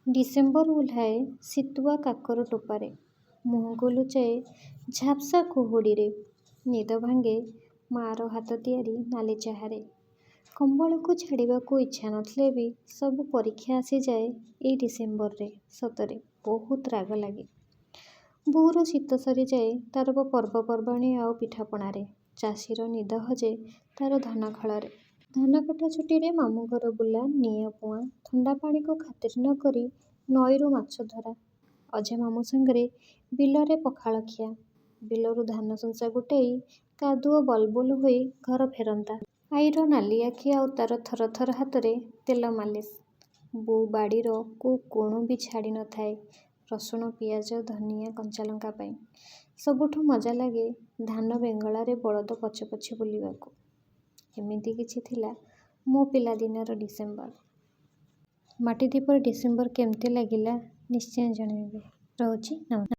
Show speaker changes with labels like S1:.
S1: December ଓହ୍ଲାଏ ଶୀତୁଆ କାକର ଟୋପାରେ, ମୁହଁକୁ ଲୁଚାଏ ଝାପ୍ସା କୁହୁଡ଼ିରେ। ନିଦ ଭାଙ୍ଗେ ମା'ର ହାତ ତିଆରି ନାଲି ଚାହାରେ। କମ୍ବଳକୁ ଛାଡ଼ିବାକୁ ଇଚ୍ଛା ନଥିଲେ ବି ସବୁ ପରୀକ୍ଷା ଆସିଯାଏ ଏଇ ଡିସେମ୍ବରରେ। ସତରେ ବହୁତ ରାଗ ଲାଗେ। ବୋଉର ଶୀତ ସରିଯାଏ ତାର ପର୍ବପର୍ବାଣୀ ଆଉ ପିଠାପଣାରେ। ଚାଷୀର ନିଦ ହଜେ ତାର ଧାନ ଖଳାରେ। ଧାନ କଟା ଛୁଟିରେ ମାମୁଁ ଘର ବୁଲା, ନିଆଁ ପୁଆଁ, ଥଣ୍ଡା ପାଣିକୁ ଖାତିର ନ କରି ନଈରୁ ମାଛ ଧରା। ଅଜା ମାମୁଁ ସାଙ୍ଗରେ ବିଲରେ ପଖାଳ ଖିଆ। ବିଲରୁ ଧାନ ସଂସା ଗୋଟେଇ କାଦୁଅ ବଲବଲ ହୋଇ ଘର ଫେରନ୍ତା। ଆଈର ନାଲି ଆଖି ଆଉ ତାର ଥରଥର ହାତରେ ତେଲ ମାଲିସ। ବୋଉ ବାଡ଼ିର କୋଉ କୋଣ ବି ଛାଡ଼ି ନଥାଏ ରସୁଣ, ପିଆଜ, ଧନିଆ, କଞ୍ଚାଲଙ୍କା ପାଇଁ। ସବୁଠୁ ମଜା ଲାଗେ ଧାନ ବେଙ୍ଗଳାରେ ବଳଦ ପଛେ ପଛେ ବୁଲିବାକୁ। ଏମିତି କିଛି ଥିଲା ମୋ ପିଲାଦିନର ଡିସେମ୍ବର। ମାଟିଦୀପରେ ଡିସେମ୍ବର କେମିତି ଲାଗିଲା ନିଶ୍ଚୟ ଜଣାଇବେ। ରହୁଛି, ନମସ୍କାର।